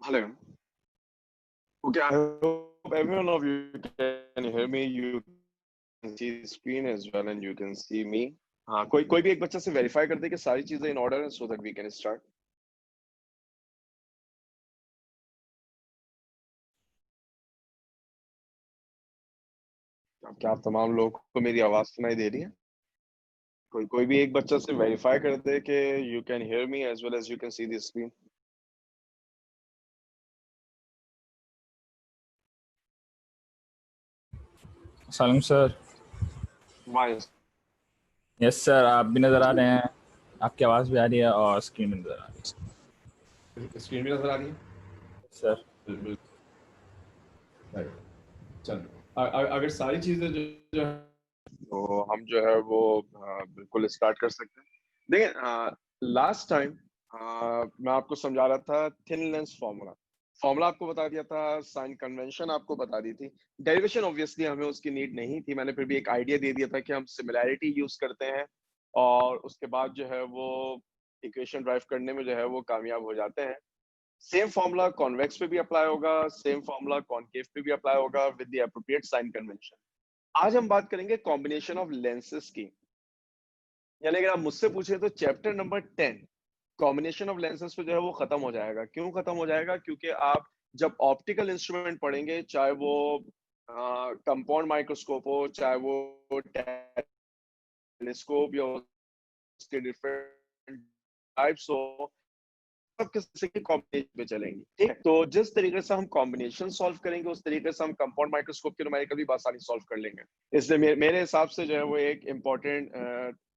Hello. Okay, I hope everyone of you can hear me. You can see the screen as well and you can see me. हाँ, कोई भी एक बच्चा से verify कर दे कि सारी चीजें इन ऑर्डर है so that we can start. क्या आप तमाम लोगों को मेरी आवाज सुनाई दे रही है? कोई भी एक बच्चा से वेरीफाई कर दे कि you can hear me as well as you can see the screen. सलाम सर। वाइस यस सर, आप भी नज़र आ रहे हैं, आपकी आवाज़ भी आ रही है और स्क्रीन भी नज़र आ रही है स्क्रीन भी नजर आ रही है सर। बिल्कुल. राइट. चलो अगर सारी चीजें जो तो हम जो है वो बिल्कुल स्टार्ट कर सकते हैं. देखिए, लास्ट टाइम मैं आपको समझा रहा था थिन लेंस फॉर्मूला. फॉर्मूला आपको बता दिया था, साइन कन्वेंशन आपको बता दी थी. डेरिवेशन ऑब्वियसली हमें उसकी नीड नहीं थी, मैंने फिर भी एक आइडिया दे दिया था कि हम सिमिलैरिटी यूज करते हैं और उसके बाद जो है वो इक्वेशन ड्राइव करने में जो है वो कामयाब हो जाते हैं. सेम फॉर्मूला कॉन्वेक्स पे भी अप्लाई होगा, सेम फॉर्मूला कॉनकेव पे भी अप्लाई होगा with the appropriate sign convention. आज हम बात करेंगे कॉम्बिनेशन ऑफ लेंसेज की. यानी अगर आप मुझसे पूछे तो chapter number 10 combination of lenses पे जो है वो खत्म हो जाएगा. क्यों खत्म हो जाएगा? क्योंकि आप जब ऑप्टिकल इंस्ट्रूमेंट पढ़ेंगे, चाहे वो कंपाउंड माइक्रोस्कोप हो, चाहे वो टेलीस्कोप या उसके डिफरेंट टाइप्स हो, सब किसी के कॉम्बिनेशन पे चलेंगे. ठीक है, तो जिस तरीके से हम कॉम्बिनेशन सॉल्व करेंगे उस तरीके से हम कंपाउंड माइक्रोस्कोप के न्यूमेरिकल भी आसानी सॉल्व कर लेंगे. इसलिए मेरे हिसाब से जो है वो एक इम्पोर्टेंट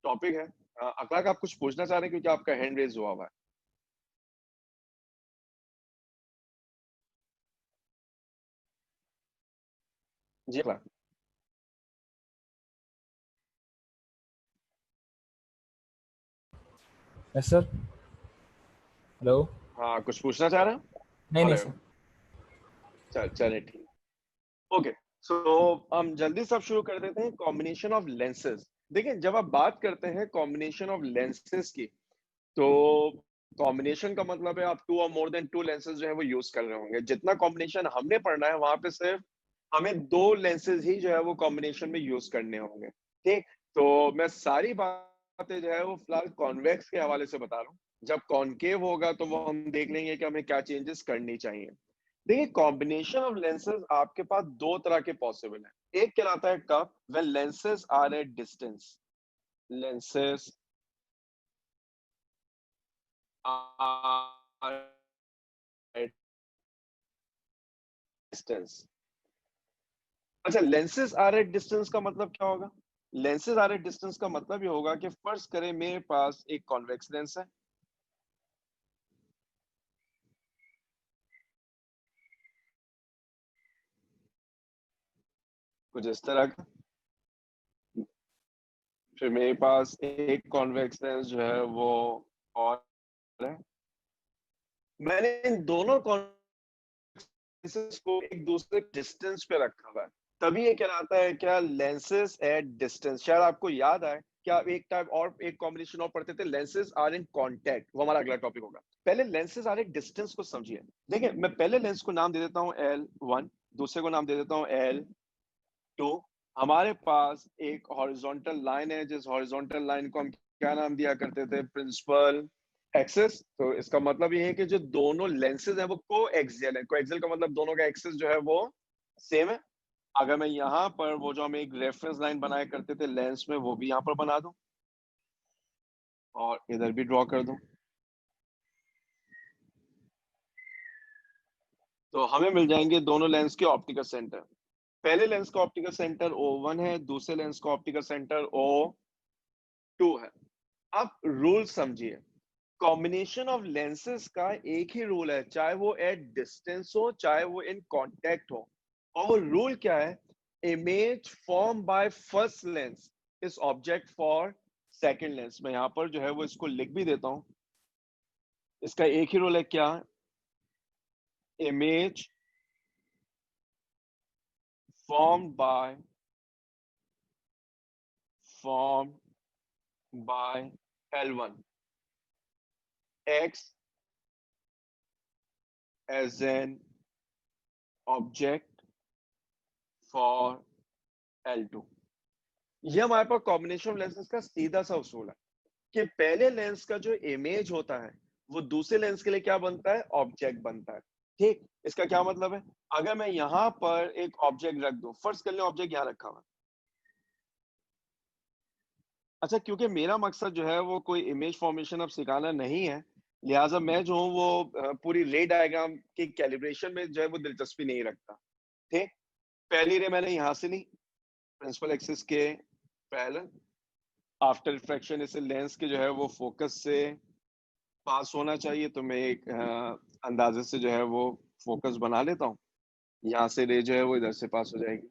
टॉपिक है. अखलाक, आप कुछ पूछना चाह रहे हैं क्योंकि आपका हैंड रेज हुआ हुआ है. जी अखलाक. Yes sir. हेलो। हाँ, कुछ पूछना चाह रहे हैं? नहीं हेलो. सर। चलिए ठीक. ओके, सो हम जल्दी से अब शुरू कर देते हैं कॉम्बिनेशन ऑफ लेंसेज. देखिए, जब आप बात करते हैं कॉम्बिनेशन ऑफ लेंसेज की, तो कॉम्बिनेशन का मतलब है आप टू और मोर देन टू लेंसेज जो है वो यूज कर रहे होंगे. जितना कॉम्बिनेशन हमने पढ़ना है वहां पे सिर्फ हमें दो लेंसेज ही जो है वो कॉम्बिनेशन में यूज करने होंगे. ठीक, तो मैं सारी बातें जो है वो फिलहाल कॉन्वेक्स के हवाले से बता रहा हूँ. जब कॉनकेव होगा तो वो हम देख लेंगे कि हमें क्या चेंजेस करनी चाहिए. देखिए, कॉम्बिनेशन ऑफ लेंसेज आपके पास दो तरह के पॉसिबल है. एक कहलाता है कब when lenses are at distance. Lenses are at distance. अच्छा, लेंसेज आर एट डिस्टेंस का मतलब क्या होगा? लेंसेज आर एट डिस्टेंस का मतलब ये होगा कि फर्ज करें मेरे पास एक कॉन्वेक्स लेंस है. कुछ इस तरह का. फिर मेरे पास एक कॉन्वेक्स लेंस जो है वो और है. मैंने इन दोनों लेंसेज को एक दूसरे डिस्टेंस पे रखा हुआ है. तभी ये कहलाता है क्या लेंसेज एट डिस्टेंस. शायद आपको याद आए कि आप एक टाइप और एक कॉम्बिनेशन और पढ़ते थे, लेंसेज आर इन कांटेक्ट. वो हमारा अगला टॉपिक होगा. पहले लेंसेज आर एट डिस्टेंस को समझिए. देखिए, मैं पहले लेंस को नाम दे देता हूँ L1, दूसरे को नाम दे देता हूँ L2. हमारे पास एक हॉरिजॉन्टल लाइन है, जिस हॉरिजॉन्टल लाइन को हम क्या नाम दिया करते थे? Principal axis. तो इसका मतलब ये है कि जो दोनों लेंसेज हैं वो को एक्सियल है. को एक्सियल का मतलब दोनों का एक्सिस जो है वो सेम है. अगर मैं यहाँ पर वो जो हम एक रेफरेंस लाइन बनाया करते थे लेंस में, वो भी यहाँ पर बना दूं और इधर भी ड्रॉ कर दूं, तो हमें मिल जाएंगे दोनों लेंस के ऑप्टिकल सेंटर. पहले लेंस का ऑप्टिकल सेंटर O1 है, दूसरे लेंस का ऑप्टिकल सेंटर O2 है. अब रूल समझिए. कॉम्बिनेशन ऑफ लेंसेज का एक ही रूल है, चाहे वो एट डिस्टेंस हो चाहे वो इन कांटेक्ट हो. और वो रूल क्या है? Image form by first lens is object for second lens. मैं यहां पर जो है वो इसको लिख भी देता हूं. इसका एक ही रूल है. क्या? Image form form by L1 X as an object for L2। ये हमारे पास कॉम्बिनेशन ऑफ लेंसेज का सीधा सा उसूल है कि पहले लेंस का जो इमेज होता है वो दूसरे लेंस के लिए क्या बनता है, ऑब्जेक्ट बनता है। ठीक, इसका क्या मतलब है, अगर मैं यहां पर एक ऑब्जेक्ट रख दूं, फर्स्ट कर लें ऑब्जेक्ट यहां रखा हुआ, अच्छा क्योंकि मेरा मकसद जो है वो कोई इमेज फॉर्मेशन अब सिखाना नहीं है, लिहाजा मैं जो हूँ वो पूरी रे डायग्राम की कैलिब्रेशन में जो है वो दिलचस्पी नहीं रखता। ठीक, पहली रे मैंने यहां से ली प्रिंसिपल एक्सिस के पैरेलल, आफ्टर रिफ्रैक्शन इसे लेंस के जो है वो फोकस से पास होना चाहिए, तो मैं एक अंदाजे से जो है वो फोकस बना लेता हूँ, यहाँ से रे जो है वो इधर से पास हो जाएगी।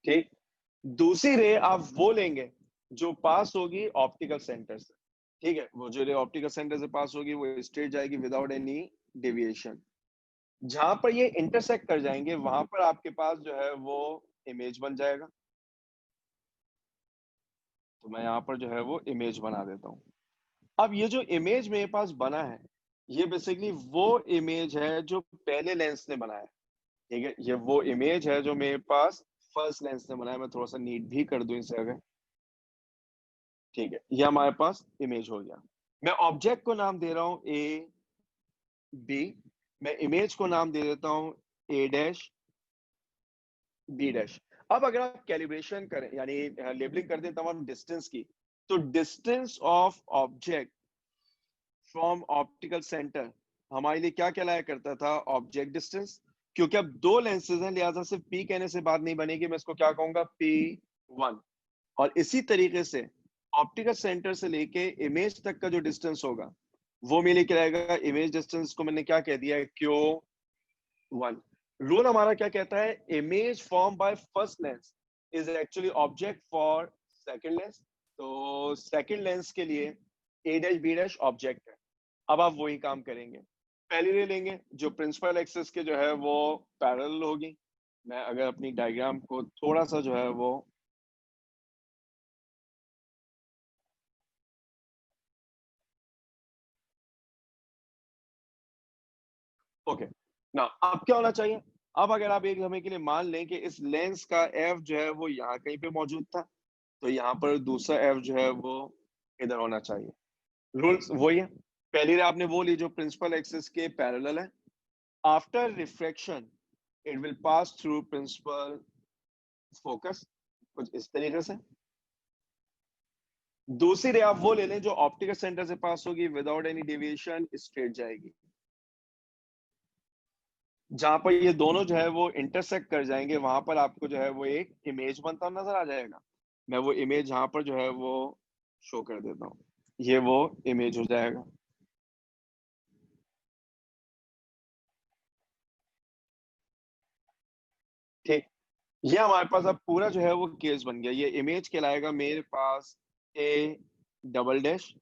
ठीक, दूसरी रे आप वो लेंगे जो पास होगी ऑप्टिकल सेंटर से। ठीक है, वो जो रे ऑप्टिकल सेंटर से पास होगी वो स्ट्रेट जाएगी विदाउट एनी डेविएशन। जहां पर ये इंटरसेक्ट कर जाएंगे वहां पर आपके पास जो है वो इमेज बन जाएगा, तो मैं यहाँ पर जो है वो इमेज बना देता हूँ। अब ये जो इमेज मेरे पास बना है ये बेसिकली वो इमेज है जो पहले लेंस ने बनाया। ठीक है, ये वो इमेज है जो मेरे पास फर्स्ट लेंस ने बनाया। मैं थोड़ा सा नीट भी कर दूं इसे अगर, ठीक है, ये हमारे पास इमेज हो गया। मैं ऑब्जेक्ट को नाम दे रहा हूं ए बी, मैं इमेज को नाम दे देता हूं ए डैश बी डैश। अब अगर आप कैलिब्रेशन करें यानी लेबलिंग कर दें तमाम डिस्टेंस की, तो distance of object from optical centre हमारे लिए क्या कहलाया करता था, ऑब्जेक्ट डिस्टेंस। क्योंकि अब दो लेंसेज हैं लिहाजा सिर्फ पी कहने से बात नहीं बनेगी, मैं इसको क्या कहूंगा, P1। और इसी तरीके से ऑप्टिकल सेंटर से लेके इमेज तक का जो डिस्टेंस होगा वो मेरे लिए क्या रहेगा, इमेज डिस्टेंस को मैंने क्या कह दिया है, Q1। रूल हमारा क्या कहता है, image form by first lens is actually object for second lens. तो सेकंड लेंस के लिए ए डैश बी डैश ऑब्जेक्ट है। अब आप वही काम करेंगे, पहली रे लेंगे जो प्रिंसिपल एक्सिस के जो है वो पैरेलल होगी। मैं अगर अपनी डायग्राम को थोड़ा सा जो है वो ओके ना, अब क्या होना चाहिए, अब अगर आप एक समय के लिए मान लें कि इस लेंस का एफ जो है वो यहाँ कहीं पे मौजूद था, तो यहाँ पर दूसरा एफ जो है वो इधर होना चाहिए। रूल्स वही है, पहली रे आपने वो ली जो प्रिंसिपल एक्सिस के पैरेलल है, after refraction it will pass through principal focus, कुछ इस तरीके से। दूसरी रे आप वो ले लें जो ऑप्टिकल सेंटर से पास होगी विदाउट एनी डेविएशन, स्ट्रेट जाएगी। जहां पर ये दोनों जो है वो इंटरसेक्ट कर जाएंगे वहां पर आपको जो है वो एक इमेज बनता नजर आ जाएगा। मैं वो इमेज यहाँ पर जो है वो शो कर देता हूँ, ये वो इमेज हो जाएगा। ठीक, ये हमारे पास अब पूरा जो है वो केस बन गया। ये इमेज कहलाएगा मेरे पास A double dash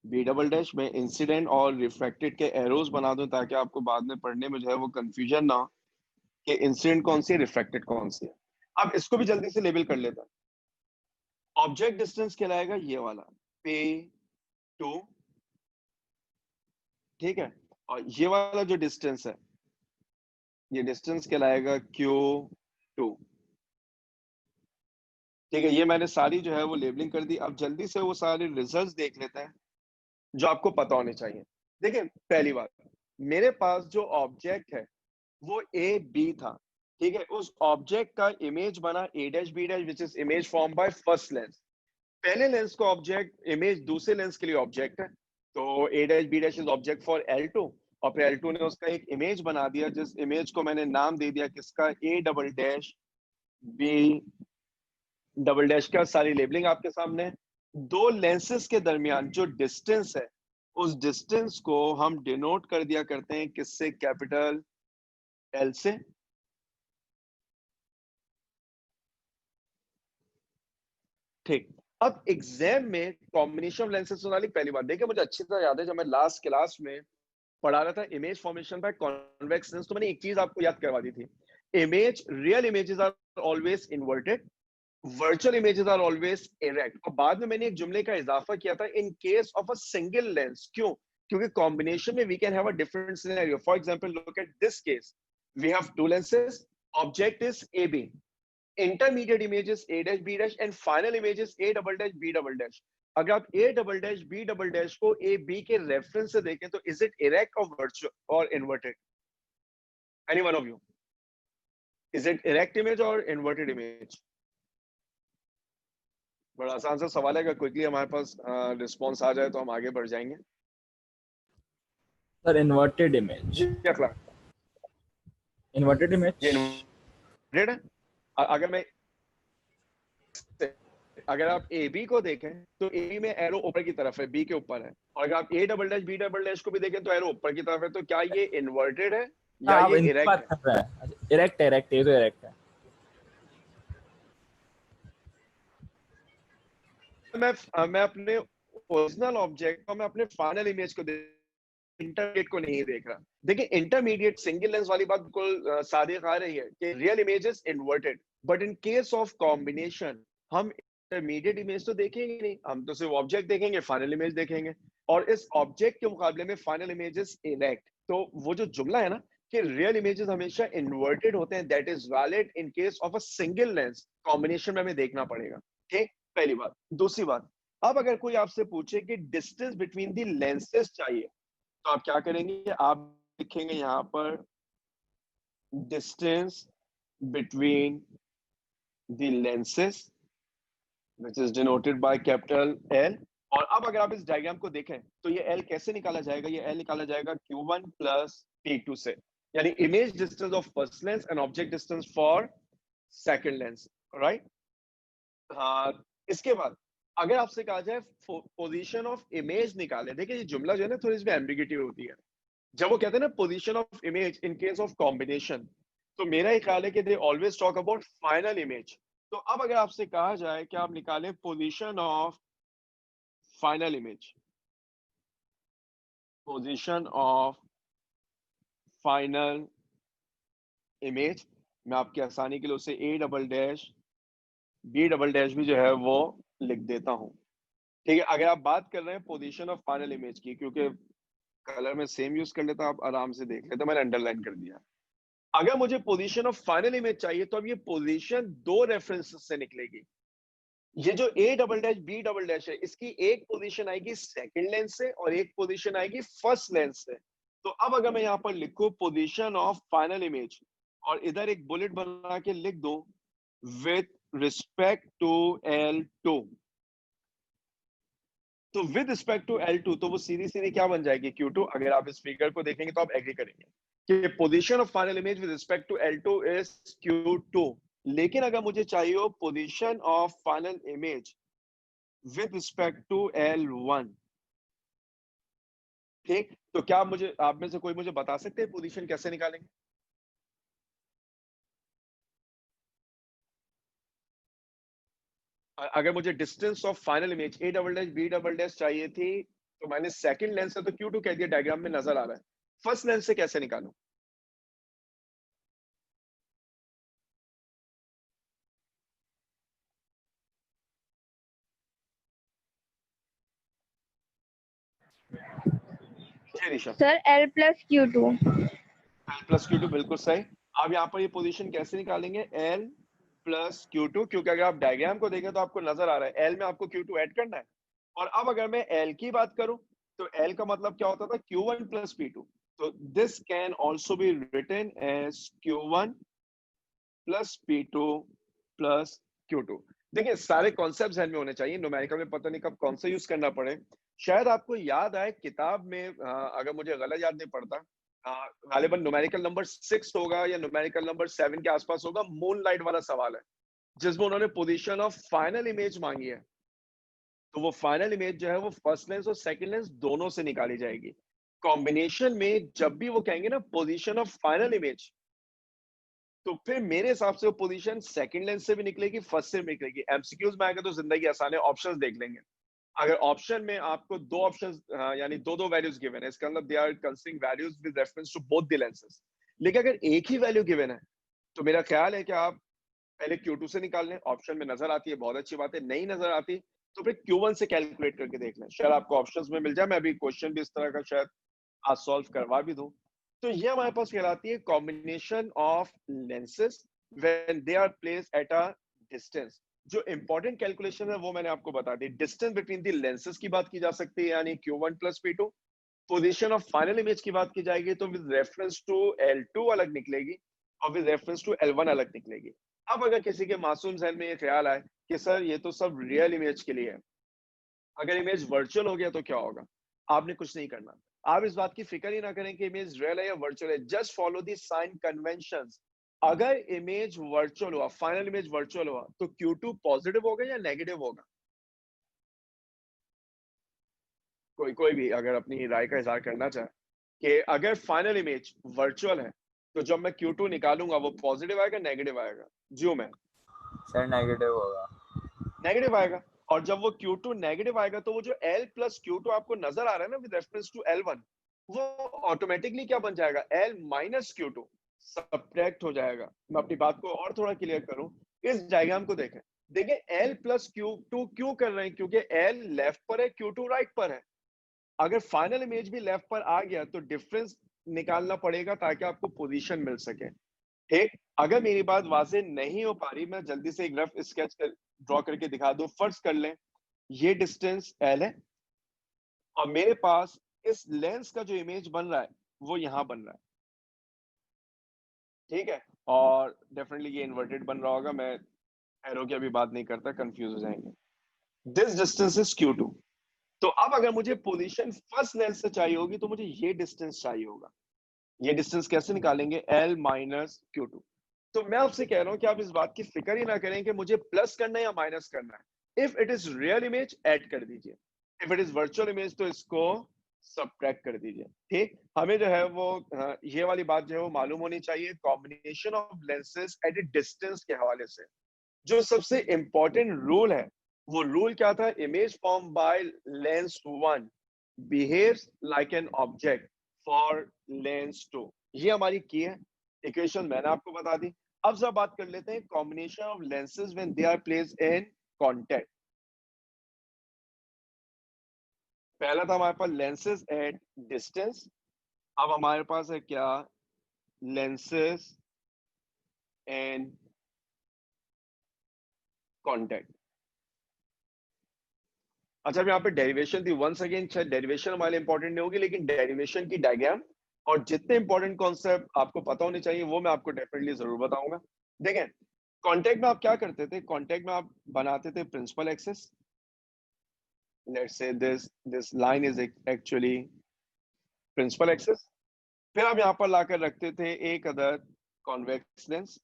B double dash. में इंसिडेंट और रिफ्रैक्टेड के एरोज बना दूं ताकि आपको बाद में पढ़ने में जो है वो कंफ्यूजन ना हो कि इंसिडेंट कौन सी है रिफ्रैक्टेड कौन सी है। अब इसको भी जल्दी से लेबल कर लेता है, ऑब्जेक्ट डिस्टेंस कहलाएगा ये वाला P2। ठीक है, और ये वाला जो डिस्टेंस है ये डिस्टेंस कहलाएगा Q2। ठीक है, ये मैंने सारी जो है वो लेबलिंग कर दी। अब जल्दी से वो सारे रिजल्ट्स देख लेते हैं जो आपको पता होने चाहिए। देखिए, पहली बात, मेरे पास जो ऑब्जेक्ट है वो ए बी था। ठीक है, उस ऑब्जेक्ट का इमेज बना A dash B dash which is image form by first lens. पहले लेंस का ऑब्जेक्ट इमेज दूसरे लेंस के लिए ऑब्जेक्ट है, तो A dash B dash is object for L2। और फिर L2 ने उसका एक इमेज बना दिया जिस इमेज को मैंने नाम दे दिया किसका, A double dash B double dash का। सारी लेबलिंग आपके सामने है। दो लेंसेस के दरमियान जो डिस्टेंस है उस डिस्टेंस को हम डिनोट कर दिया करते हैं किससे, कैपिटल L से। ठीक, अब एग्जाम में कॉम्बिनेशन ऑफ लेंसेज सोनाली पहली बार देखिए, मुझे अच्छी तरह याद है जब मैं लास्ट क्लास में पढ़ा रहा था image formation by convex lens, तो मैंने एक चीज आपको याद करवा दी थी, image real images are always inverted, virtual images are always erect. और बाद में मैंने एक जुमले का इजाफा किया था, in case of a single lens. क्यों, क्योंकि कॉम्बिनेशन में we can have a different scenario. For example, look at this case. We have two lenses, object is A B, intermediate images a dash b dash and final images a double dash b double dash. अगर आप a double dash b double dash को a b के reference से देखें तो is it erect or virtual or inverted? Any one of you? Is it erect image or inverted image? बड़ा आसान सा सवाल है. अगर क्विकली हमारे पास रिस्पॉन्स आ जाए तो हम आगे बढ़ जाएंगे. Sir inverted image. क्या क्लास? Inverted image. ये इन्वर्टेड है. अगर आप ए बी को देखें तो ए में एरो ऊपर की तरफ है, बी के ऊपर है. और अगर आप A double dash B double dash को भी देखें तो एरो ऊपर की तरफ है. तो क्या ये इन्वर्टेड है या ये इरेक्ट है? इरेक्ट है. इरेक्ट है. ये तो इरेक्ट है. मैं अपने ओरिजिनल ऑब्जेक्ट को, मैं अपने फाइनल इमेज को इंटरमीडिएट को नहीं देख रहा. देखिए, इंटरमीडिएट सिंगल लेंस वाली बात बिल्कुल सादिक आ रही है कि real image is inverted, but in case of combination हम इंटरमीडिएट इमेज तो देखेंगे नहीं. हम तो सिर्फ ऑब्जेक्ट देखेंगे, फाइनल इमेज देखेंगे. और इस ऑब्जेक्ट के मुकाबले में फाइनल इमेज इज इरेक्ट. तो वो जो जुमला है ना कि रियल इमेजेस हमेशा इन्वर्टेड होते हैं, that is valid in case of a single lens. Combination में हमें देखना पड़ेगा. ठीक, पहली बात. दूसरी बात, अब अगर कोई आपसे पूछे कि डिस्टेंस बिटवीन द लेंसेज चाहिए तो आप क्या करेंगे? आप लिखेंगे यहाँ पर distance between the lenses which is denoted by capital L. और अब अगर आप इस डायग्राम को देखें तो ये L कैसे निकाला जाएगा? ये L निकाला जाएगा Q1 plus T2 से, यानी image distance of first lens and object distance for second lens. Right. हाँ, इसके बाद अगर आपसे कहा जाए पोजीशन ऑफ इमेज निकाले. देखिए, ये जुमला जो है ना थोड़ी इसमें एम्बिग्यूटी होती है. जब वो कहते हैं ना position of image in case of combination, तो मेरा ख्याल है कि they always talk about final image. तो अब अगर आपसे कहा जाए कि आप निकालें position of final image, position of final image, मैं आपकी आसानी के लिए उसे A double dash B double dash भी जो है वो लिख देता हूं. ठीक है. अगर आप बात कर रहे हैं पोजीशन ऑफ फाइनल इमेज की, क्योंकि कलर में सेम यूज कर लेता, आप आराम से देख लेते, मैंने अंडरलाइन कर दिया. अगर मुझे पोजीशन ऑफ फाइनल इमेज चाहिए तो अब ये पोजीशन दो रेफरेंसेस से निकलेगी. ये जो A double dash B double dash है, इसकी एक पोजीशन आएगी सेकंड लेंस से और एक पोजीशन आएगी फर्स्ट लेंस से. तो अब अगर मैं यहाँ पर लिखूं पोजीशन ऑफ फाइनल इमेज और इधर एक बुलेट बना के लिख दूं विद रिस्पेक्ट टू L2, तो विद रिस्पेक्ट टू L2 तो वो सीधी सीधी क्या बन जाएगी? Q2. अगर आप इस फिगर को देखेंगे तो आप एग्री करेंगे कि position of final image with respect to L2 is Q2. लेकिन अगर मुझे चाहिए हो position of final image with respect to L1, ठीक, तो क्या आप में से कोई मुझे बता सकते हैं पोजीशन कैसे निकालेंगे? अगर मुझे distance of final image A double dash B double dash चाहिए थी तो मैंने सेकंड लेंस से तो Q2 कह दिया, डायग्राम में नजर आ रहा है. फर्स्ट लेंस से कैसे निकालूं? Sir L plus Q2. L plus Q2 बिल्कुल सही. अब यहाँ पर ये पोजीशन कैसे निकालेंगे? L plus Q2, क्योंकि अगर आप डायग्राम को देखें तो आपको नजर आ रहा है L में आपको Q2 ऐड करना है. और अब अगर मैं L की बात करूं तो L का मतलब क्या होता था? Q1 plus P2. तो this can also be written as Q1 plus P2 plus Q2. देखिए, सारे कॉन्सेप्ट्स ध्यान में होने चाहिए. न्यूमेरिकल में पता नहीं कब कौन सा यूज करना पड़े. शायद आपको याद आए किताब में, अगर मुझे गलत याद नहीं पड़ता, गालिबन न्यूमेरिकल नंबर 6 होगा या न्यूमेरिकल नंबर 7 के आसपास होगा, मून लाइट वाला सवाल है जिसमें उन्होंने पोजीशन ऑफ फाइनल इमेज मांगी है. तो वो फाइनल इमेज जो है वो फर्स्ट लेंस और सेकंड लेंस दोनों से निकाली जाएगी. कॉम्बिनेशन में जब भी वो कहेंगे ना पोजीशन ऑफ फाइनल इमेज, तो फिर मेरे हिसाब से वो पोजीशन सेकंड लेंस से भी निकलेगी, फर्स्ट से भी निकलेगी. एमसीक्यूज में आएगा तो जिंदगी आसान है, ऑप्शंस देख लेंगे. अगर ऑप्शन में आपको दो ऑप्शंस यानी दो वैल्यूज गिवन है, इसका मतलब they are considering values with reference to both the lenses. लेकिन अगर एक ही वैल्यू गिवन है तो मेरा ख्याल है कि आप पहले Q2 से निकाल लें. ऑप्शन में नजर आती है, बहुत अच्छी बात है. नहीं नजर आती तो फिर Q1 से कैलकुलेट करके देख लें, शायद आपको ऑप्शंस में मिल जाए। मैं अभी क्वेश्चन भी इस तरह का शायद आज सॉल्व करवा भी दूं। तो ये हमारे पास कहलाती है combination of lenses when they are placed at a distance. जो इंपॉर्टेंट कैलकुलेशन है वो मैंने आपको बता दी। डिस्टेंस बिटवीन द लेंसेज की बात की जा सकती है, यानी Q1 plus P2। Position of final image की बात की जाएगी तो विद रेफरेंस टू L2 अलग निकलेगी और विद रेफरेंस टू L1 अलग निकलेगी। अब अगर किसी के मासूम जहन में ये ख्याल आए कि सर ये तो सब रियल इमेज के लिए है, अगर इमेज वर्चुअल हो गया तो क्या होगा? आपने कुछ नहीं करना। आप इस बात की फिक्र ही ना करें कि इमेज रियल है या वर्चुअल है। Just follow the sign conventions. अगर इमेज वर्चुअल हुआ, फाइनल इमेज वर्चुअल हुआ, तो Q2 पॉजिटिव होगा या नेगेटिव होगा? कोई कोई भी अगर अपनी राय का इजहार करना चाहे कि अगर फाइनल इमेज वर्चुअल है तो जब मैं Q2 निकालूंगा वो पॉजिटिव आएगा नेगेटिव आएगा? जो मैं सर नेगेटिव होगा। नेगेटिव आएगा। और जब वो Q2 नेगेटिव आएगा तो वो जो L प्लस Q2 आपको नजर आ रहा है ना विद रेफरेंस टू L1, वो ऑटोमेटिकली क्या बन जाएगा? L माइनस Q2 सब्ट्रैक्ट हो जाएगा। मैं अपनी बात को और थोड़ा क्लियर करूं, इस डायग्राम को देखें। देखिए L प्लस Q2 क्यों कर रहे हैं? क्योंकि L लेफ्ट पर है, Q2 राइट पर है। अगर फाइनल इमेज भी लेफ्ट पर आ गया तो डिफरेंस निकालना पड़ेगा ताकि आपको पोजीशन मिल सके। ठीक, अगर मेरी बात वाज़ेह नहीं हो पा रही, मैं जल्दी से एक रफ स्केच कर ड्रॉ करके दिखा दूं। फर्ज कर लें ये डिस्टेंस L है और मेरे पास इस लेंस का जो इमेज बन रहा है वो यहां बन रहा है। ठीक है, और डेफिनेटली ये इन्वर्टेड बन रहा होगा। मैं एरो की अभी बात नहीं करता, कंफ्यूज हो जाएंगे। This distance is Q2। तो अब अगर मुझे पोजीशन फर्स्ट लेंस से चाहिए होगी तो मुझे ये डिस्टेंस चाहिए होगा। ये डिस्टेंस कैसे निकालेंगे? L minus Q2। तो मैं आपसे कह रहा हूं कि आप इस बात की फिक्र ही ना करें कि मुझे प्लस करना है या माइनस करना है। If it is real image add कर दीजिए, if it is virtual image तो इसको सब्ट्रैक्ट कर दीजिए। ठीक, हमें जो है वो ये वाली बात जो है वो मालूम होनी चाहिए combination of lenses at a distance के हवाले से। जो सबसे इंपॉर्टेंट रूल है वो रूल क्या था? Image form by lens 1 behaves like an object for Lenz 2। ये हमारी की है। इक्वेशन मैंने आपको बता दी। अब जब बात कर लेते हैं combination of lenses when they are placed in contact. पहला था हमारे पास लेंसेज एट डिस्टेंस। अब हमारे पास है क्या? Lenses and contact. अच्छा, अब यहाँ पे डेरिवेशन थी। वंस अगेन शायद डेरिवेशन हमारे लिए इंपॉर्टेंट नहीं होगी, लेकिन डेरिवेशन की डायग्राम और जितने इंपॉर्टेंट कॉन्सेप्ट आपको पता होने चाहिए वो मैं आपको डेफिनेटली जरूर बताऊंगा। देखें, कांटेक्ट में आप क्या करते थे? कांटेक्ट में आप बनाते थे principal axis. Let's say this line is actually principal axis. फिर आप यहाँ पर लाकर रखते थे एक अदर कॉन्वेक्स लेंस।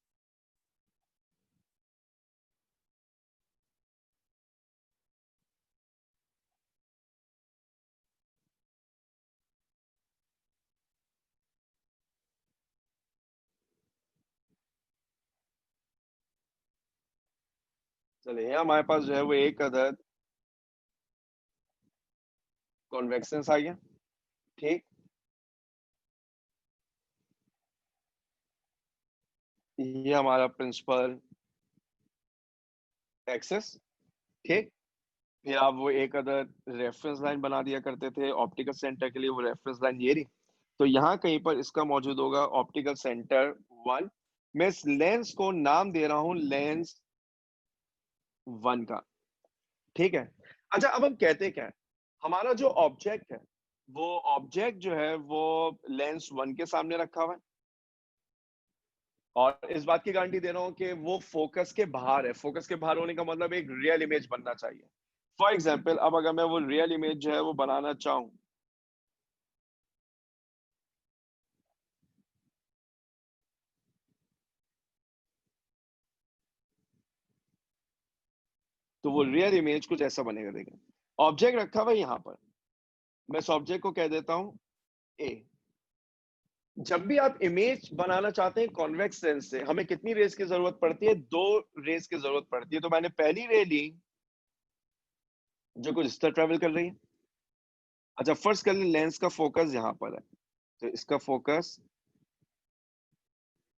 चलिए, यहाँ हमारे पास जो है वो एक अदर कॉन्वेक्स लेंस आ गया। ठीक, ये हमारा प्रिंसिपल एक्सिस। ठीक, फिर आप वो एक अदर रेफरेंस लाइन बना दिया करते थे ऑप्टिकल सेंटर के लिए। वो रेफरेंस लाइन ये रही। तो यहाँ कहीं पर इसका मौजूद होगा ऑप्टिकल सेंटर 1। मैं इस लेंस को नाम दे रहा हूं लेंस 1 का। ठीक है। अच्छा, अब हम कहते क्या है? हमारा जो ऑब्जेक्ट है वो ऑब्जेक्ट जो है वो लेंस 1 के सामने रखा हुआ है और इस बात की गारंटी दे रहा हूं कि वो फोकस के बाहर है। फोकस के बाहर होने का मतलब एक रियल इमेज बनना चाहिए। फॉर एग्जाम्पल, अब अगर मैं वो रियल इमेज जो है वो बनाना चाहूं, तो वो रियल इमेज कुछ ऐसा बनेगा। देखें, ऑब्जेक्ट रखा हुआ है यहाँ पर। मैं इस ऑब्जेक्ट को कह देता हूं ए। जब भी आप इमेज बनाना चाहते हैं कॉन्वेक्स लेंस से, हमें कितनी रेज की जरूरत पड़ती है? 2 रेज की जरूरत पड़ती है। तो मैंने पहली रे ली जो कुछ इस तरह ट्रेवल कर रही है। अच्छा, फर्स्ट कर लें लेंस का फोकस यहाँ पर है, तो इसका फोकस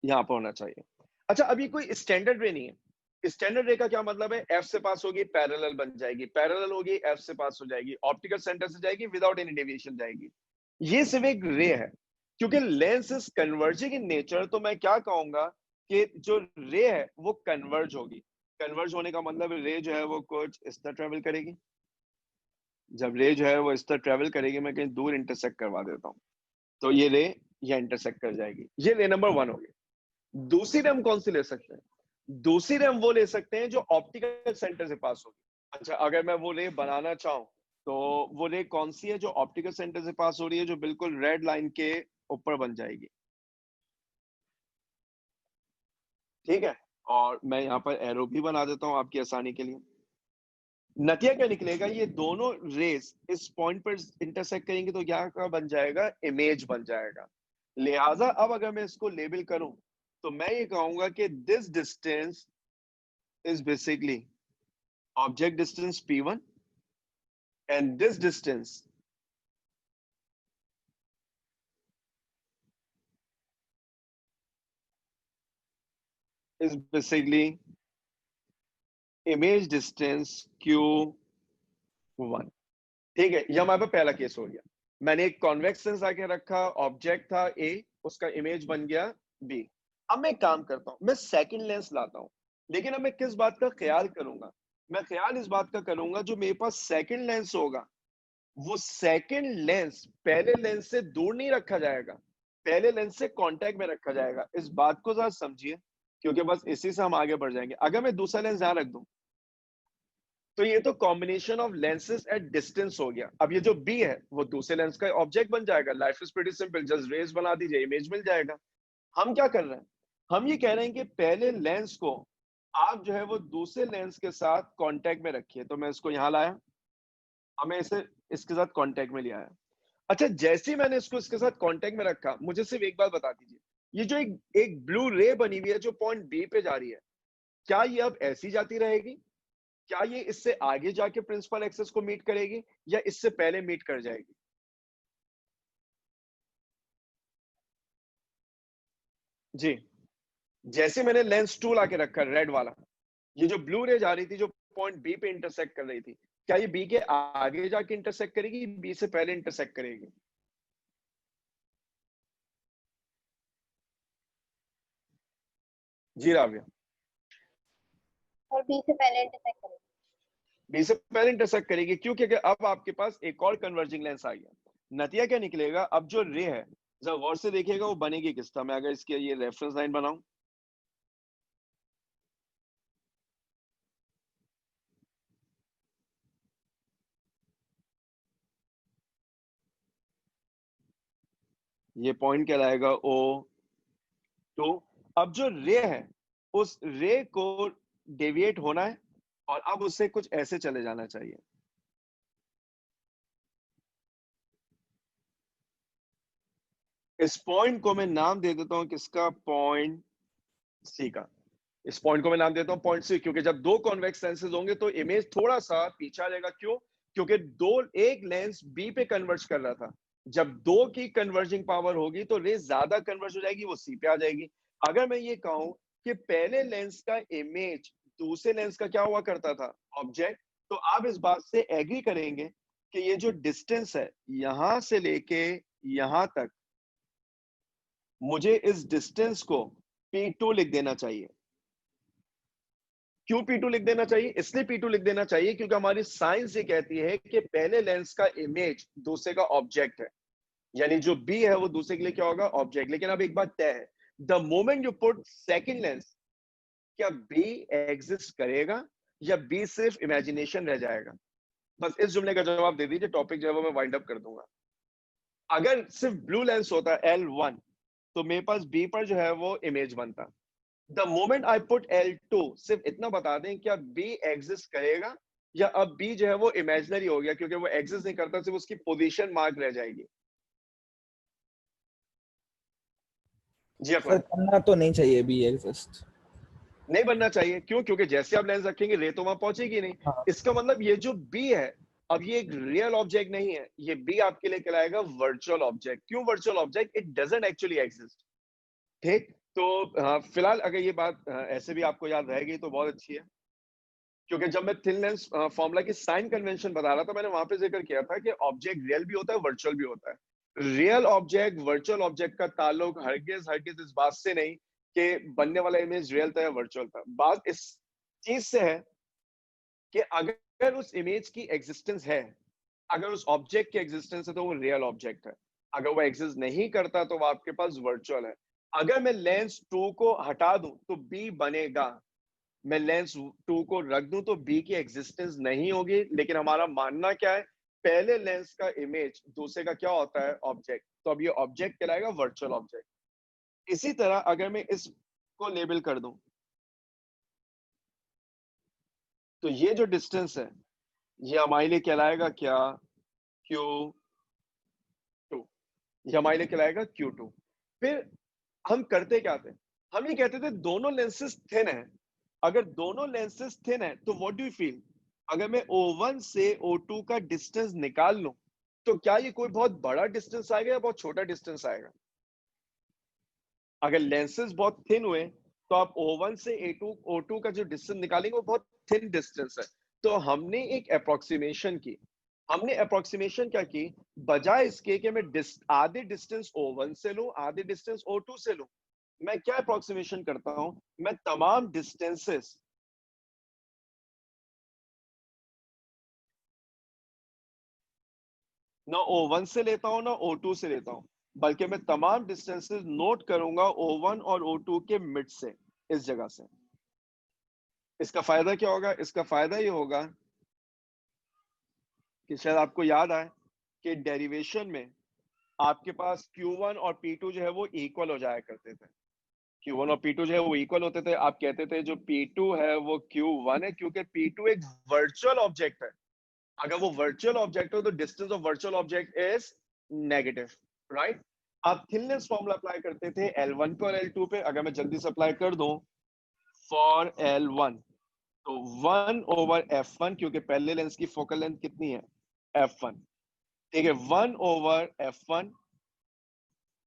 यहाँ पर होना चाहिए। अच्छा, अब ये कोई स्टैंडर्ड रे नहीं है। स्टैंडर्ड रे का क्या मतलब है? एफ से पास होगी, पैरेलल बन जाएगी, पैरेलल होगी, एफ से पास हो जाएगी, ऑप्टिकल सेंटर से जाएगी, विदाउट एनी डेविएशन जाएगी। ये सिर्फ एक रे है। क्योंकि lens is converging in nature, तो मैं क्या कहूंगा कि जो रे है वो कन्वर्ज होगी। कन्वर्ज होने का मतलब रे जो है वो कुछ इस तरह ट्रेवल करेगी। जब रे जो है वो इस तरह ट्रेवल करेगी, मैं कहीं दूर इंटरसेक्ट करवा देता हूँ, तो ये रे या इंटरसेक्ट कर जाएगी। ये रे नंबर 1 हो गई। दूसरी रे हम कौन सी ले सकते हैं? दूसरी रे हम वो ले सकते हैं जो ऑप्टिकल सेंटर से पास होगी। अच्छा, अगर मैं वो रे बनाना चाहूं तो वो रे कौन सी है जो ऑप्टिकल सेंटर से पास हो रही है, जो बिल्कुल रेड लाइन के ऊपर बन जाएगी? ठीक है, और मैं यहाँ पर एरो भी बना देता हूँ आपकी आसानी के लिए। नतिया क्या निकलेगा? ये दोनों रेस इस पॉइंट पर इंटरसेक्ट करेंगे तो यहाँ का बन जाएगा इमेज बन जाएगा। लिहाजा अब अगर मैं इसको लेबल करूं तो मैं ये कहूंगा कि this distance is basically object distance P1 and this distance is basically image distance Q1। ठीक है, ये हमारे पास पहला केस हो गया। मैंने एक कॉन्वेक्स लेंस आके रखा, ऑब्जेक्ट था A, उसका इमेज बन गया B। अब मैं काम करता हूं, मैं सेकंड लेंस लाता हूं, लेकिन अब मैं किस बात का ख्याल करूंगा? मैं ख्याल इस बात का करूंगा जो मेरे पास सेकंड लेंस होगा वो सेकंड लेंस पहले लेंस से दूर नहीं रखा जाएगा, पहले लेंस से कांटेक्ट में रखा जाएगा। इस बात को जरा समझिए, क्योंकि बस इसी से हम आगे बढ़ जाएंगे। अगर मैं दूसरा लेंस यहां रख दूं तो ये तो combination of lenses at distance हो गया। अब ये जो बी है वो दूसरे लेंस का ऑब्जेक्ट बन जाएगा। Life is pretty simple, just rays बना दीजिए, इमेज मिल जाएगा। हम क्या कर रहे हैं? हम ये कह रहे हैं कि पहले लेंस को आप जो है वो दूसरे लेंस के साथ कांटेक्ट में रखिए। तो मैं इसको यहां लाया, अब मैं इसे इसके साथ कांटेक्ट में ले आया। अच्छा, जैसे ही मैंने इसको इसके साथ कांटेक्ट में रखा, मुझे सिर्फ एक बात बता दीजिए, ये जो एक ब्लू रे बनी हुई है जो पॉइंट बी पे जा रही है, क्या ये अब ऐसी जाती रहेगी? क्या ये इससे आगे जाके प्रिंसिपल एक्सेस को मीट करेगी या इससे पहले मीट कर जाएगी? जी, जैसे मैंने लेंस 2 लाके रखा रेड वाला, ये जो ब्लू रे जा रही थी जो पॉइंट बी पे इंटरसेक्ट कर रही थी, क्या ये बी के आगे जाके इंटरसेक्ट करेगी, बी से पहले इंटरसेक्ट करेगी? जी राविया। और बी से पहले इंटरसेक्ट करेगी। बी से पहले इंटरसेक्ट करेगी, क्यों? क्योंकि अब आपके पास एक और कन्वर्जिंग लेंस आ गया। नतिया क्या निकलेगा? अब जो रे है जरा गौर से देखिएगा वो बनेगी किस तरह। मैं अगर इसके ये रेफरेंस लाइन बनाऊं, ये पॉइंट कहलाएगा O2। अब जो रे है उस रे को डेविएट होना है और अब उससे कुछ ऐसे चले जाना चाहिए। इस पॉइंट को मैं नाम दे देता हूं किसका? पॉइंट सी का। इस पॉइंट को मैं नाम देता हूं पॉइंट सी, क्योंकि जब दो कॉन्वेक्स लेंसेज होंगे तो इमेज थोड़ा सा पीछे आ जाएगा। क्यों? क्योंकि एक लेंस बी पे कन्वर्ज कर रहा था। जब दो की कन्वर्जिंग पावर होगी तो रे ज्यादा कन्वर्ज हो जाएगी, वो सी पे आ जाएगी। अगर मैं ये कहूं कि पहले लेंस का इमेज दूसरे लेंस का क्या हुआ करता था? ऑब्जेक्ट। तो आप इस बात से एग्री करेंगे कि ये जो डिस्टेंस है यहां से लेके यहां तक, मुझे इस डिस्टेंस को P2 लिख देना चाहिए। क्यों P2 लिख देना चाहिए? इसलिए P2 लिख देना चाहिए क्योंकि हमारी साइंस ये कहती है कि पहले लेंस का इमेज दूसरे का ऑब्जेक्ट है, यानी जो B है वो दूसरे के लिए क्या होगा? ऑब्जेक्ट। लेकिन अब एक बात तय है, the moment you put second lens, क्या B एग्जिस्ट करेगा या B सिर्फ इमेजिनेशन रह जाएगा? बस इस जुमले का जवाब दे दीजिए, टॉपिक जो है वो मैं वाइंड अप कर दूंगा। अगर सिर्फ ब्लू लेंस होता L1 तो मेरे पास B पर जो है वो इमेज बनता। The moment I put L2, सिर्फ इतना बता दें क्या B एग्जिस्ट करेगा या अब B जो है वो इमेजिनरी हो गया, क्योंकि वो एग्जिस्ट नहीं करता, सिर्फ उसकी पोजीशन मार्क रह जाएगी। जी सर करना तो नहीं चाहिए बी एग्जिस्ट। नहीं बनना चाहिए। क्यों? क्योंकि जैसे आप लेंस रखेंगे रे तो वहां पहुंचेगी नहीं। हाँ। इसका मतलब ये जो B है अब ये एक रियल ऑब्जेक्ट नहीं है, ये B आपके लिए कहलाएगा वर्चुअल ऑब्जेक्ट। क्यों virtual object? It doesn't actually exist. ठीक, तो फिलहाल अगर ये बात ऐसे भी आपको याद रह गई तो बहुत अच्छी है, क्योंकि जब मैं थिन लेंस फॉर्मूला की साइन कन्वेंशन बता रहा था, मैंने वहां पे जिक्र किया था कि ऑब्जेक्ट रियल भी होता है, वर्चुअल भी होता है। रियल ऑब्जेक्ट वर्चुअल ऑब्जेक्ट का ताल्लुक हरगिज इस बात से नहीं कि बनने वाला इमेज रियल था या वर्चुअल था। बात इस चीज से है कि अगर उस इमेज की एग्जिस्टेंस है, अगर उस ऑब्जेक्ट की एग्जिस्टेंस है, तो वो रियल ऑब्जेक्ट है। अगर वो एग्जिस्ट नहीं करता तो वो आपके पास वर्चुअल है। अगर मैं लेंस 2 को हटा दूं तो बी बनेगा, मैं लेंस 2 को रख दूं तो बी की एग्जिस्टेंस नहीं होगी। लेकिन हमारा मानना क्या है, पहले लेंस का इमेज दूसरे का क्या होता है, ऑब्जेक्ट। तो अब ये ऑब्जेक्ट कहलाएगा वर्चुअल ऑब्जेक्ट। इसी तरह अगर मैं इसको लेबल कर दूं, तो ये जो डिस्टेंस है ये हमारे लिए कहलाएगा क्या, Q2। ये हमारे लिए कहलाएगा Q2। फिर हम करते क्या थे, हम ये कहते थे दोनों लेंसेज थिन है। अगर दोनों लेंसेज थिन है तो व्हाट डू यू फील, अगर मैं O1 से O2 का डिस्टेंस निकाल लूं तो क्या ये कोई बहुत बड़ा डिस्टेंस आएगा या बहुत छोटा डिस्टेंस आएगा। अगर लेंसेज बहुत थिन हुए तो आप O1 से O2 का जो डिस्टेंस निकालेंगे वो बहुत थिन डिस्टेंस है। तो हमने एक अप्रोक्सीमेशन की, हमने अप्रोक्सीमेशन क्या की, बजाय इसके कि मैं आधे डिस्टेंस O1 से लूं आधे डिस्टेंस O2 से लूं, मैं क्या अप्रोक्सीमेशन करता हूं, मैं तमाम डिस्टेंसेस ना O1 से लेता हूं ना O2 से लेता हूं, बल्कि मैं तमाम डिस्टेंसेस नोट करूंगा O1 और O2 के मिड से, इस जगह से। इसका फायदा क्या होगा, इसका फायदा ये होगा कि शायद आपको याद आए कि डेरिवेशन में आपके पास Q1 और P2 जो है वो इक्वल हो जाया करते थे। Q1 और P2 जो है वो इक्वल होते थे। आप कहते थे जो P2 है वो Q1 है, क्योंकि P2 एक वर्चुअल ऑब्जेक्ट है। अगर वो वर्चुअल ऑब्जेक्ट हो तो distance of virtual object is negative, right. आप थिननेस फॉर्मूला अप्लाई करते थे L1 पे और L2 पे। अगर मैं जल्दी से अप्लाई कर दूं फॉर L1, तो 1/f1, क्योंकि पहले लेंस की फोकल लेंथ कितनी है, f1, ठीक है। 1/f1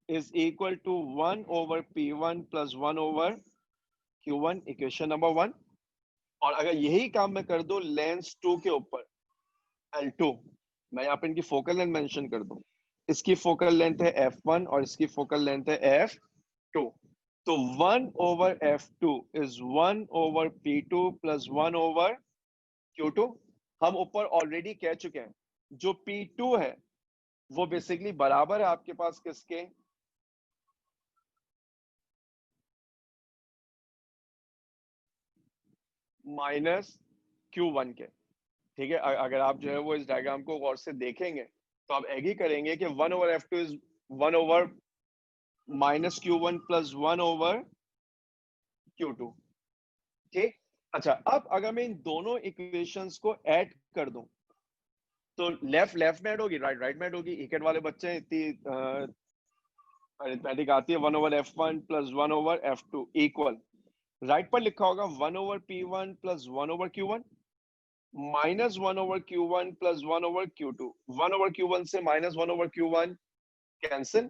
is equal to 1/p1 plus 1/q1, equation number 1। और अगर यही काम मैं कर दूं लेंस 2 के ऊपर L2, मैं यहाँ पे इनकी फोकल लेंथ मेंशन कर दूं, इसकी फोकल लेंथ है f1 और इसकी फोकल लेंथ है f2, तो 1/f2 is 1/p2 plus 1/q2। हम ऊपर ऑलरेडी कह चुके हैं जो P2 है वो बेसिकली बराबर है आपके पास किसके, -Q1 के, ठीक है। अगर आप जो है वो इस डायग्राम को गौर से देखेंगे तो आप एग्री करेंगे कि 1/f2 is 1/-Q1 plus 1/Q2, ठीक। अच्छा, अब अगर मैं इन दोनों इक्वेशंस को ऐड कर दूं तो लेफ्ट लेफ्ट में ऐड होगी, राइट राइट में ऐड होगी। इकेट वाले बच्चे हैं, इतनी अरिथमेटिक आती है। 1/f1 plus 1/f2 equal, right पर लिखा होगा 1/p1 plus 1/q1 minus 1/q1 plus 1/q2। 1/q1 से माइनस 1/q1 कैंसिल,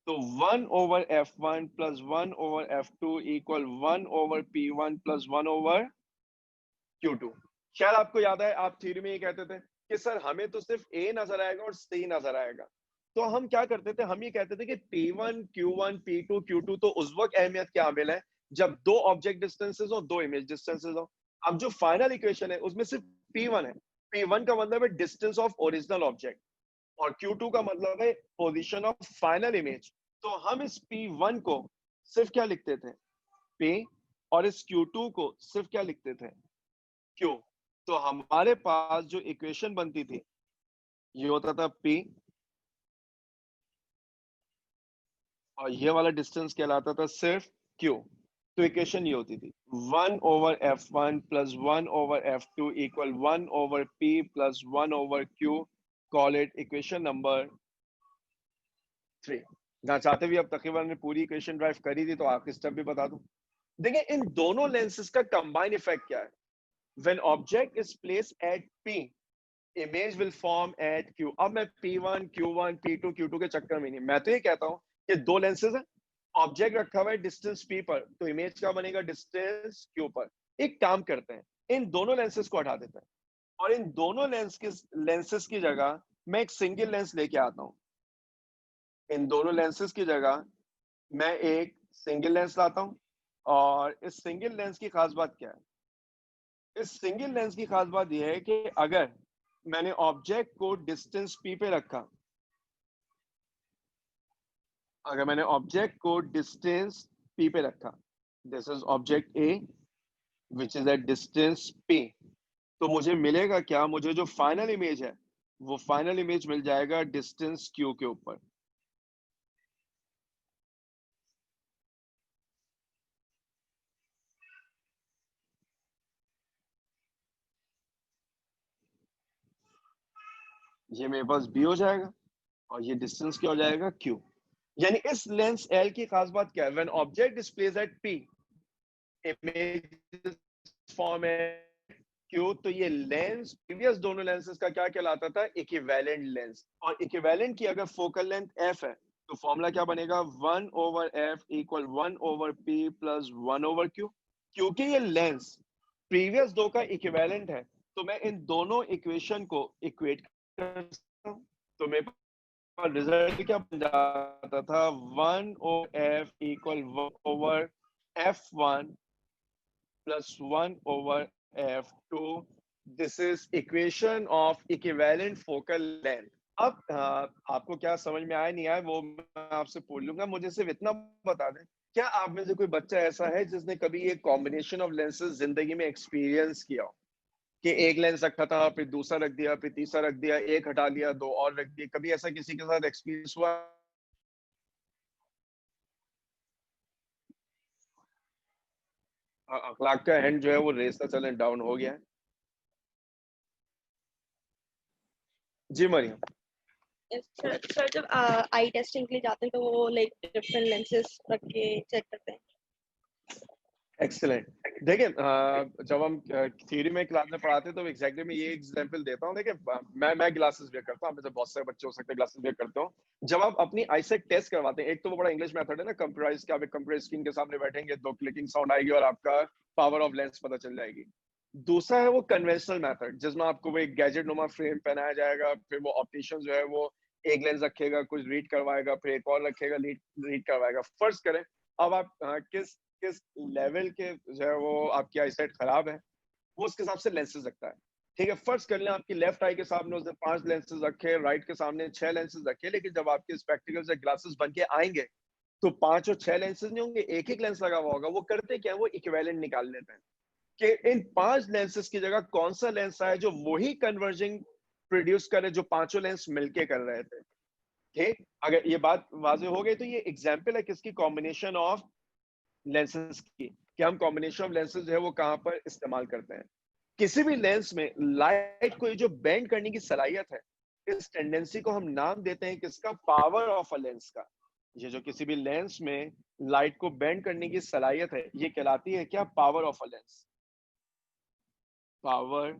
तो 1/f1 plus 1/f2 equal 1/p1 plus 1/q2। शायद आपको याद है आप थ्योरी में ये कहते थे कि सर हमें तो सिर्फ A नजर आएगा और C नजर आएगा। तो हम क्या करते थे, हम ये कहते थे कि P1 Q1 P2 Q2 तो उस वक्त अहमियत क्या हामिल है जब दो ऑब्जेक्ट डिस्टेंसेस हो, दो इमेज डिस्टेंसेस हो। अब जो फाइनल इक्वेशन है उसमें सिर्फ P1 है। P1 का मतलब है डिस्टेंस ऑफ ओरिजिनल ऑब्जेक्ट और Q2 का मतलब है पोजीशन ऑफ फाइनल इमेज। तो हम इस P1 को सिर्फ क्या लिखते थे, P, और इस Q2 को सिर्फ क्या लिखते थे, Q। तो हमारे पास जो इक्वेशन बनती थी ये होता था P, और ये वाला डिस्टेंस कहलाता था सिर्फ Q। तो इक्वेशन ये होती थी 1/f1 plus 1/f2 equal 1/p plus 1/q। Call it equation number 3। जहां चाहते भी अब तकरीबन पूरी इक्वेशन ड्राइव करी थी, तो आपके स्टेप भी बता दूं। देखिए इन दोनों लेंसेज का कंबाइन इफेक्ट क्या है, when object is placed at P, image will form at Q। अब मैं P1 Q1 P2 Q2 के चक्कर में नहीं, मैं तो ये कहता हूं कि दो लेंसेज हैं ऑब्जेक्ट रखा हुआ है डिस्टेंस p पर, तो इमेज का बनेगा डिस्टेंस q पर। एक काम करते हैं, इन दोनों लेंसेज को हटा देते हैं और इन दोनों लेंसेज की जगह मैं एक सिंगल लेंस लेके आता हूं। इन दोनों लेंसेज की जगह मैं एक सिंगल लेंस लाता हूं, और इस सिंगल लेंस की खास बात क्या है? इस सिंगल लेंस की खास बात यह है कि अगर मैंने ऑब्जेक्ट को डिस्टेंस p पे रखा, अगर मैंने ऑब्जेक्ट को डिस्टेंस p पे रखा, this is object a which is at distance p, तो मुझे मिलेगा क्या? मुझे जो फाइनल इमेज है वो फाइनल इमेज मिल जाएगा डिस्टेंस q के ऊपर। ये मेरे पास b हो जाएगा और ये डिस्टेंस क्या हो जाएगा? q। यानी इस लेंस L की खास बात क्या है? When object displaces at p, image form है q, तो ये लेंस प्रीवियस दोनों लेंसेज का क्या कहलाता था? Equivalent lens. और इक्विवेलेंट की अगर फोकल लेंथ f है तो फॉर्मूला क्या बनेगा? 1/f equal 1/p plus 1/q। क्योंकि ये लेंस प्रीवियस दो का इक्विवेलेंट है, तो मैं इन दोनों इक्वेशन को इक्वेट कर सकता हूं। तो मेरे पास रिजल्ट क्या बन जाता था? 1/f equal 1/f1 plus 1/f2. This is equation of equivalent focal length. अब आपको क्या समझ में आया नहीं आया वो मैं आपसे पूछ लूंगा। मुझे सिर्फ इतना बता दें, क्या आप में से कोई बच्चा ऐसा है जिसने कभी ये कॉम्बिनेशन ऑफ लेंसेज जिंदगी में एक्सपीरियंस किया हो कि एक लेंस रखा था, फिर दूसरा रख दिया, फिर तीसरा रख दिया, एक हटा लिया, दो और रख दिए? कभी ऐसा किसी के साथ एक्सपीरियंस हुआ? अखलाक का हैंड जो है वो रेस का चलन डाउन हो गया है। जी मरियम। सर जब आई टेस्टिंग के लिए जाते हैं तो वो लाइक डिफरेंट लेंसेज रख के चेक करते हैं। एक्सीलेंट। देखिए जब हम थ्योरी में क्लास में पढ़ाते हैं तो एग्जैक्टली मैं ये एग्जांपल देता हूँ। देखिए मैं ग्लासेस वेयर करता हूँ, आप में से बहुत सारे बच्चे हो सकते हैं ग्लासेस वेयर करते हो। जब आप अपनी आईसाइट टेस्ट करवाते हैं, एक तो वो बड़ा इंग्लिश मेथड है ना, कंप्यूटराइज के, आप एक कंप्यूटर स्क्रीन के सामने बैठेंगे, दो क्लिकिंग साउंड आएगी और आपका पावर ऑफ लेंस पता चल जाएगी। दूसरा है वो कन्वेंशनल मेथड, जिसमें आपको वो एक गैजेट नुमा फ्रेम पहनाया जाएगा, फिर वो ऑप्टिशियन जो है वो एक लेंस रखेगा, कुछ रीड करवाएगा, फिर एक और रखेगा, रीड करवाएगा। फर्स्ट करें अब आप किस लेवल के जो है वो आपकी आईसाइट खराब है, वो उसके हिसाब से लेंसेज रखता है। ठीक है, फर्स्ट कर लें आपकी लेफ्ट आई के सामने उसने 5 लेंसेज रखे, राइट के सामने 6 लेंसेज रखे, लेकिन जब आपके स्पेक्टिकल्स या ग्लासेस बन के आएंगे तो 5 और 6 लेंसेज नहीं होंगे, एक एक लेंस लगा हुआ होगा। वो करते क्या है, वो इक्विवेलेंट निकाल लेते हैं कि इन 5 लेंसेज की जगह कौन सा लेंस आए जो वही कन्वर्जिंग प्रोड्यूस करे जो पांचों लेंस मिलके कर रहे थे। ठीक, अगर ये बात वाज़ेह हो गई तो ये एग्जांपल है किसकी? कॉम्बिनेशन ऑफ लेंसेज की, कि हम कॉम्बिनेशन ऑफ लेंसेज जो है वो कहां पर इस्तेमाल करते हैं। किसी भी लेंस में लाइट को जो बेंड करने की सलाहियत है, इस टेंडेंसी को हम नाम देते हैं किसका? पावर ऑफ अ लेंस का। ये जो किसी भी लेंस में लाइट को बेंड करने की सलाहियत है, ये कहलाती है क्या? Power of a lens. Power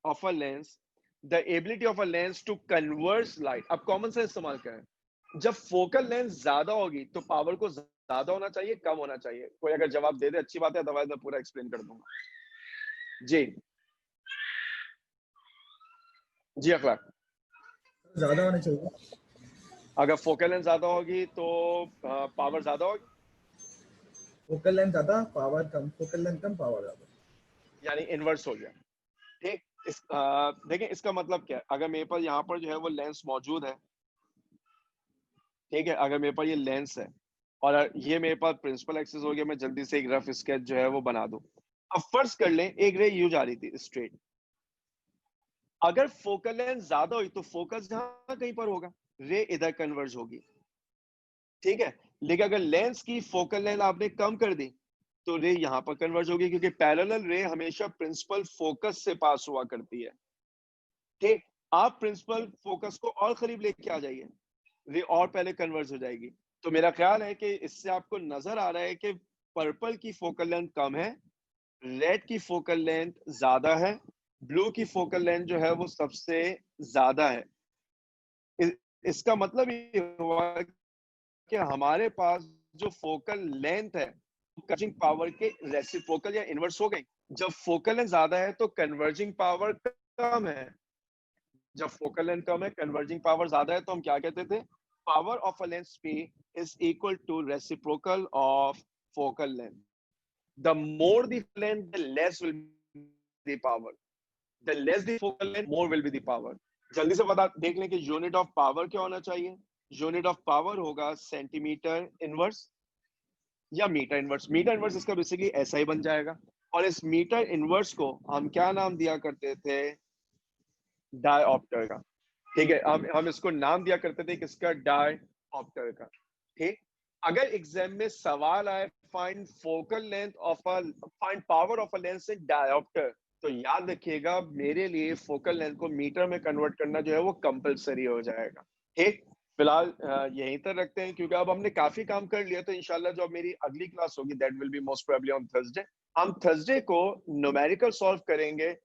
of a lens, the ability of a lens to converse light. अब कॉमन सेंस इस्तेमाल करें, जब फोकल लेंथ ज्यादा होगी तो पावर को ज्यादा होना चाहिए, कम होना चाहिए? कोई अगर जवाब दे दे अच्छी बात है, अदरवाइज मैं पूरा एक्सप्लेन कर दूंगा। जी जी अखलाक। ज्यादा होने चाहिए। अगर फोकल लेंथ ज्यादा होगी तो पावर ज्यादा होगी, फोकल लेंथ ज्यादा पावर कम, फोकल लेंथ कम पावर ज्यादा, यानी इनवर्स हो गया। ठीक, देखिए इसका मतलब क्या है? अगर मेरे पास यहाँ पर जो है वो लेंस मौजूद है, ठीक है, अगर मेरे पास ये लेंस है और ये मेरे पास प्रिंसिपल एक्सिस हो गया, मैं जल्दी से एक रफ स्केच जो है वो बना दूं। अब फर्ज कर लें एक रे यूं जा रही थी स्ट्रेट, अगर फोकल लेंथ ज्यादा हुई तो फोकस जहां कहीं पर होगा, रे इधर कन्वर्ज होगी। ठीक है, लेकिन अगर लेंस की फोकल लेंथ आपने कम कर दी तो रे यहां पर कन्वर्ज होगी, क्योंकि पैरेलल रे हमेशा प्रिंसिपल फोकस से पास हुआ करती है। ठीक, आप प्रिंसिपल फोकस को और करीब लेके आ जाइए, रे और पहले कन्वर्ज हो जाएगी। तो मेरा ख्याल है कि इससे आपको नजर आ रहा है कि पर्पल की फोकल लेंथ कम है, रेड की फोकल लेंथ ज्यादा है, ब्लू की फोकल लेंथ जो है वो सबसे ज्यादा है। इसका मतलब ये हुआ कि हमारे पास जो फोकल लेंथ है कन्वर्जिंग पावर के रेसिप्रोकल या इनवर्स हो गई। जब फोकल लेंथ ज्यादा है तो कन्वर्जिंग पावर कम है, जब फोकल लेंथ कम है कन्वर्जिंग पावर ज्यादा है, तो हम क्या कहते थे, power of a lens P is equal to reciprocal of focal length. The more the length, the less will be the power. The less the focal length, more will be the power. जल्दी से बता देख लें कि unit of power क्या होना चाहिए। Unit of power होगा सेंटीमीटर इनवर्स या मीटर इनवर्स। मीटर इनवर्स इसका बेसिकली ऐसा ही बन जाएगा। और इस मीटर इनवर्स को हम क्या नाम दिया करते थे, डायऑप्टर का। ठीक है, हम इसको नाम दिया करते थे किसका, डायऑप्टर का। ठीक, अगर एग्जाम में सवाल आए find focal length of a find power of a lens in dioptre, तो याद रखिएगा मेरे लिए फोकल लेंथ को मीटर में कन्वर्ट करना जो है वो कंपलसरी हो जाएगा। ठीक, फिलहाल यहीं तक रखते हैं क्योंकि अब हमने काफी काम कर लिया। तो इंशाल्लाह जो मेरी अगली क्लास होगी that will be most probably on Thursday. हम थर्सडे को न्यूमेरिकल सॉल्व करेंगे,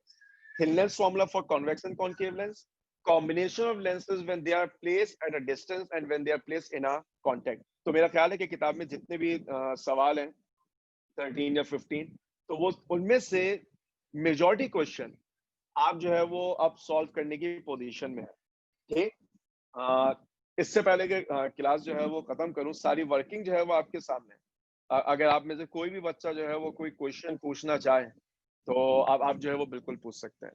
Thin-lens formula for convex and concave lens, combination of lenses when they are placed at a distance and when they are placed in a contact। तो मेरा ख्याल है कि किताब में जितने भी सवाल हैं 13 या 15, तो वो उनमें से मेजॉरिटी क्वेश्चन आप जो है वो अब सॉल्व करने की पोजीशन में है। ठीक, इससे पहले कि क्लास जो है वो खत्म करूं, सारी वर्किंग जो है वो आपके सामने है। अगर आप में से कोई भी बच्चा जो है वो कोई क्वेश्चन पूछना चाहे तो आप जो है वो बिल्कुल पूछ सकते हैं।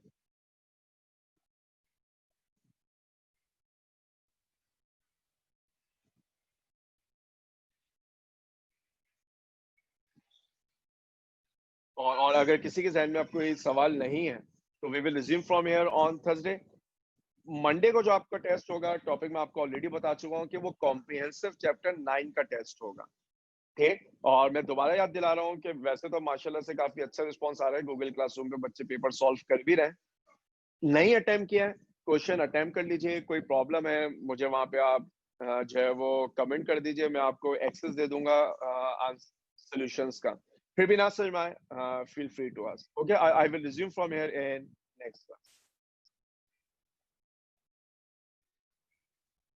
और अगर किसी के जहन में आपको कोई सवाल नहीं है तो we will resume from here on Thursday. Monday को जो आपका टेस्ट होगा, टॉपिक में आपको ऑलरेडी बता चुका हूं कि वो कॉम्प्रिहेंसिव चैप्टर 9 का टेस्ट होगा। ठीक, और मैं दोबारा याद दिला रहा हूं कि वैसे तो माशाल्लाह से काफी अच्छा रिस्पांस आ रहा है, गूगल क्लासरूम पे बच्चे पेपर सॉल्व कर भी रहे हैं। नहीं अटेम्प्ट किया है, क्वेश्चन अटेम्प्ट कर लीजिए। कोई प्रॉब्लम है मुझे वहां पे आप जो है वो कमेंट कर दीजिए, मैं आपको एक्सेस दे दूंगा सॉल्यूशंस का। फिर भी ना समझ में आए, feel free to ask. Okay, I will resume from here in next class.